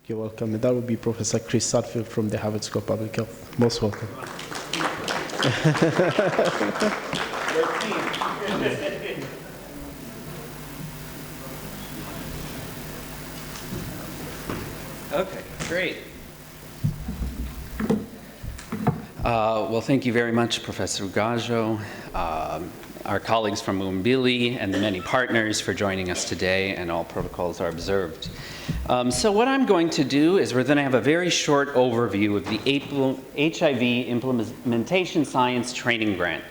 You're welcome. And that will be Professor Chris Sudfeld from the Harvard School of Public Health. Most welcome. Okay, great. Well, thank you very much, Professor Ugajo, our colleagues from Muhimbili, and the many partners for joining us today, and all protocols are observed. So what I'm going to do is we're going to have a very short overview of the HIV Implementation Science Training Grant.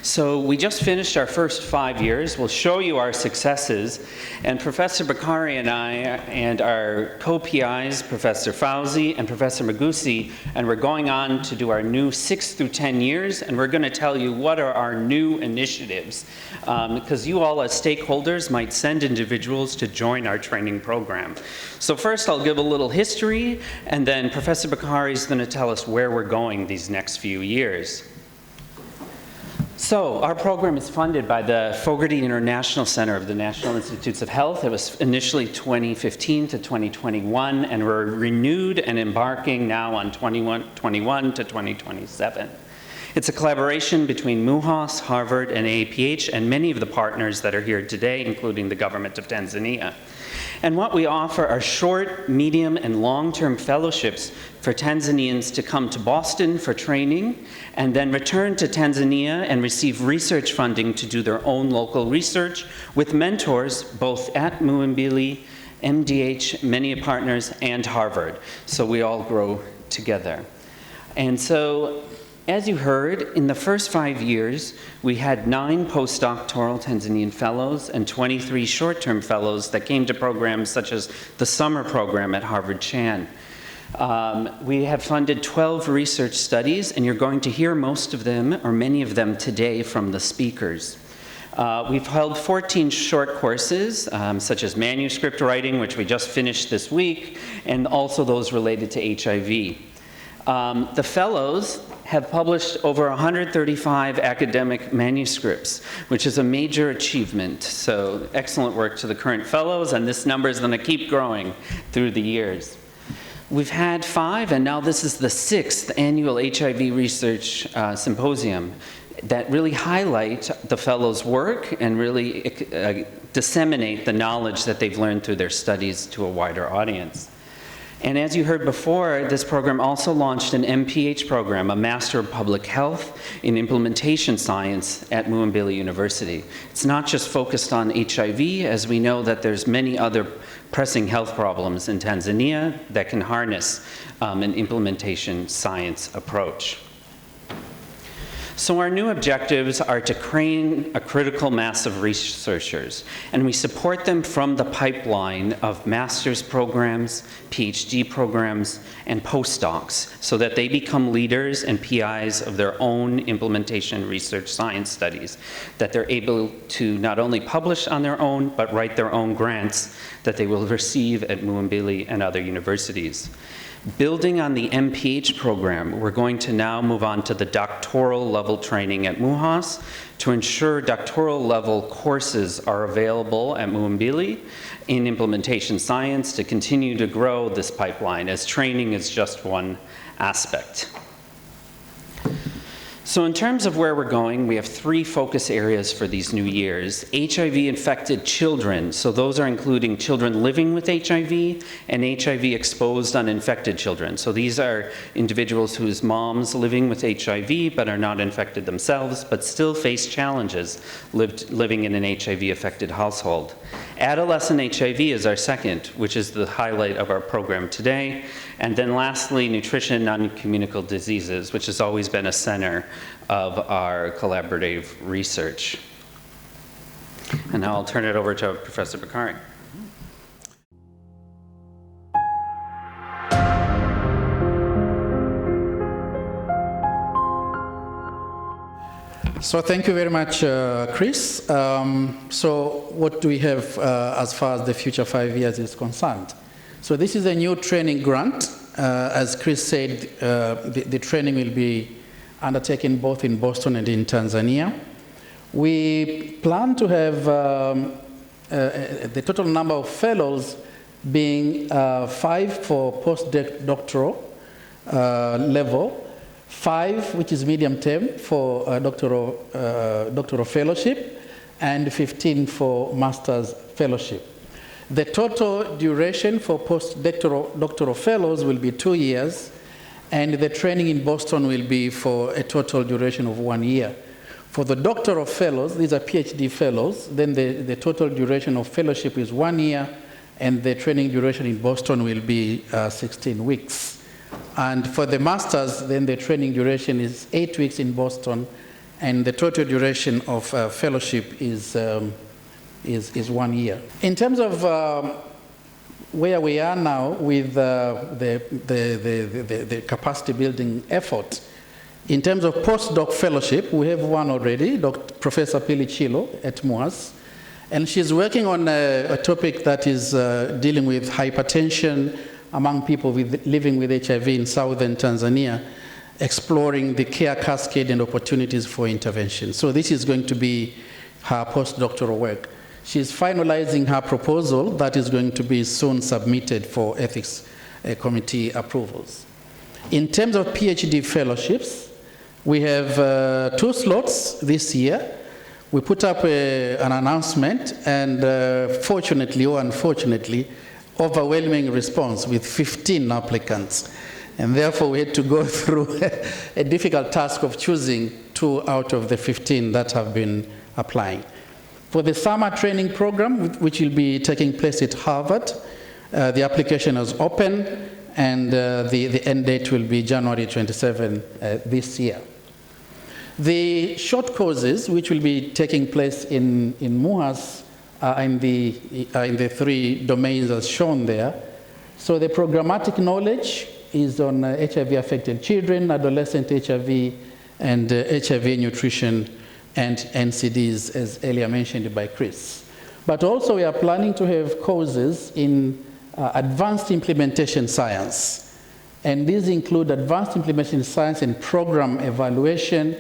So we just finished our first 5 years. We'll show you our successes, and Professor Bakari and I and our co-PIs, Professor Fauzi and Professor Magusi, and we're going on to do our new 6 through 10 years, and we're going to tell you what are our new initiatives, because you all as stakeholders might send individuals to join our training program. So first I'll give a little history, and then Professor Bakari is going to tell us where we're going these next few years. So our program is funded by the Fogarty International Center of the National Institutes of Health. It was initially 2015 to 2021, and we're renewed and embarking now on 2021 to 2027. It's a collaboration between MUHAS, Harvard, and AAPH, and many of the partners that are here today, including the government of Tanzania. And what we offer are short, medium, and long-term fellowships for Tanzanians to come to Boston for training and then return to Tanzania and receive research funding to do their own local research with mentors both at Muhimbili, MDH, many partners, and Harvard. So we all grow together. And so, as you heard, in the first 5 years, we had 9 postdoctoral Tanzanian fellows and 23 short-term fellows that came to programs such as the summer program at Harvard Chan. We have funded 12 research studies, and you're going to hear most of them, or many of them today, from the speakers. We've held 14 short courses, such as manuscript writing, which we just finished this week, and also those related to HIV. The fellows have published over 135 academic manuscripts, which is a major achievement. So excellent work to the current fellows, and this number is going to keep growing through the years. We've had 5, and now this is the 6th annual HIV Research Symposium that really highlight the fellows' work and really disseminate the knowledge that they've learned through their studies to a wider audience. And as you heard before, this program also launched an MPH program, a Master of Public Health in Implementation Science at Muhimbili University. It's not just focused on HIV, as we know that there's many other pressing health problems in Tanzania that can harness an implementation science approach. So our new objectives are to train a critical mass of researchers, and we support them from the pipeline of master's programs, PhD programs, and postdocs, so that they become leaders and PIs of their own implementation research science studies, that they're able to not only publish on their own, but write their own grants that they will receive at Muhimbili and other universities. Building on the MPH program, we're going to now move on to the doctoral level training at MUHAS to ensure doctoral level courses are available at Muhimbili in implementation science to continue to grow this pipeline, as training is just one aspect. So in terms of where we're going, we have 3 focus areas for these new years. HIV-infected children, so those are including children living with HIV and HIV-exposed uninfected children. So these are individuals whose moms living with HIV but are not infected themselves, but still face challenges living in an HIV-affected household. Adolescent HIV is our second, which is the highlight of our program today. And then lastly, nutrition and non-communicable diseases, which has always been a center of our collaborative research. And now I'll turn it over to Professor Bakari. So thank you very much, Chris. So what do we have as far as the future 5 years is concerned? So this is a new training grant. As Chris said, the training will be undertaken both in Boston and in Tanzania. We plan to have the total number of fellows being 5 for postdoctoral level, 5, which is medium term, for doctoral fellowship, and 15 for master's fellowship. The total duration for postdoctoral fellows will be 2 years, and the training in Boston will be for a total duration of 1 year. For the doctoral fellows, these are PhD fellows, then the total duration of fellowship is 1 year, and the training duration in Boston will be 16 weeks. And for the masters, then the training duration is 8 weeks in Boston, and the total duration of fellowship is 1 year. In terms of where we are now with the capacity building effort, in terms of postdoc fellowship, we have one already, Professor Pili Chilo at MUAS, and she's working on a topic that is dealing with hypertension among people living with HIV in southern Tanzania, exploring the care cascade and opportunities for intervention. So this is going to be her postdoctoral work. She's finalizing her proposal that is going to be soon submitted for ethics committee approvals. In terms of PhD fellowships, we have 2 slots this year. We put up an announcement, and fortunately or unfortunately, overwhelming response with 15 applicants. And therefore, we had to go through a difficult task of choosing 2 out of the 15 that have been applying. For the summer training program, which will be taking place at Harvard, the application is open, and the end date will be January 27 this year. The short courses, which will be taking place in MUAS, are in the 3 domains as shown there. So the programmatic knowledge is on HIV-affected children, adolescent HIV, and HIV nutrition and NCDs, as earlier mentioned by Chris. But also we are planning to have courses in advanced implementation science. And these include advanced implementation science and program evaluation,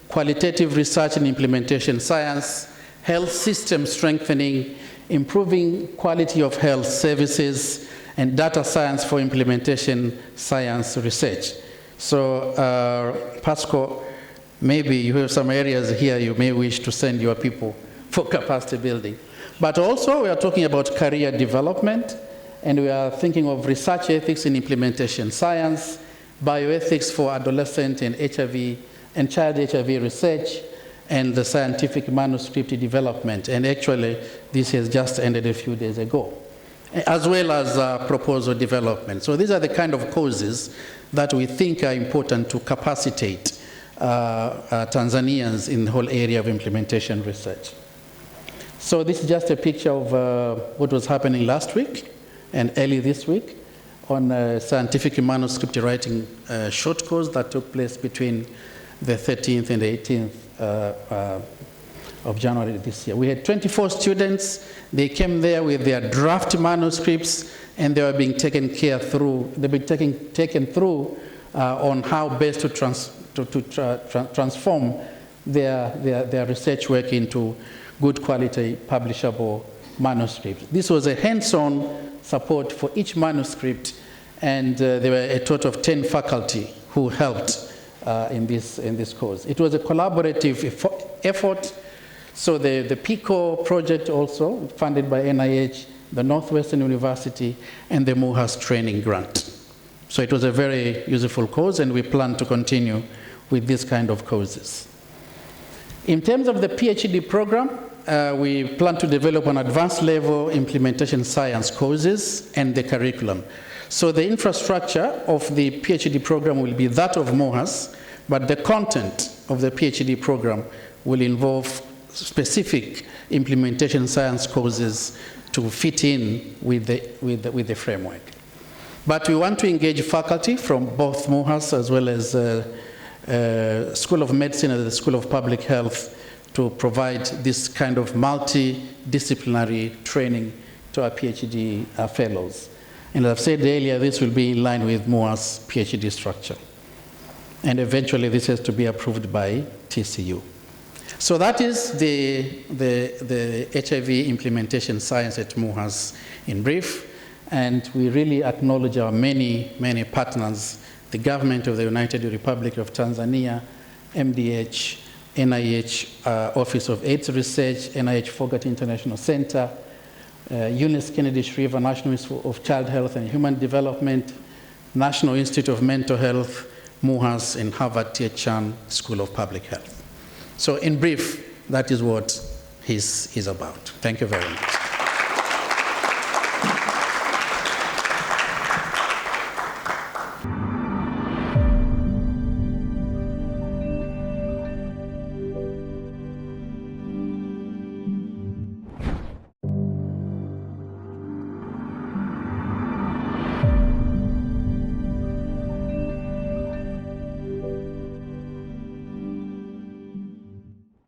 qualitative research and implementation science, health system strengthening, improving quality of health services, and data science for implementation science research. So, Pasco, maybe you have some areas here you may wish to send your people for capacity building. But also, we are talking about career development, and we are thinking of research ethics in implementation science, bioethics for adolescent and HIV and child HIV research, and the scientific manuscript development. And actually, this has just ended a few days ago, as well as proposal development. So these are the kind of courses that we think are important to capacitate Tanzanians in the whole area of implementation research. So this is just a picture of what was happening last week and early this week on scientific manuscript writing short course that took place between the 13th and the 18th of January this year. We had 24 students. They came there with their draft manuscripts, and they were being taken through on how best to transform their research work into good quality publishable manuscripts. This was a hands-on support for each manuscript, and there were a total of 10 faculty who helped in this course. It was a collaborative effort. So the PICO project also, funded by NIH, the Northwestern University, and the MUAS training grant. So it was a very useful course, and we plan to continue with this kind of courses. In terms of the PhD program, we plan to develop an advanced level implementation science courses and the curriculum. So the infrastructure of the PhD program will be that of MUAS, but the content of the PhD program will involve specific implementation science courses to fit in with the framework. But we want to engage faculty from both MUAS as well as School of Medicine and the School of Public Health to provide this kind of multidisciplinary training to our PhD fellows. And as I've said earlier, this will be in line with MUAS PhD structure. And eventually this has to be approved by TCU. So that is the HIV implementation science at MUAS in brief. And we really acknowledge our many, many partners, the government of the United Republic of Tanzania, MDH, NIH Office of AIDS Research, NIH Fogarty International Center, Eunice Kennedy Shriver National Institute of Child Health and Human Development, National Institute of Mental Health, MUHAS, and Harvard T.H. Chan School of Public Health. So in brief, that is what he's about. Thank you very much.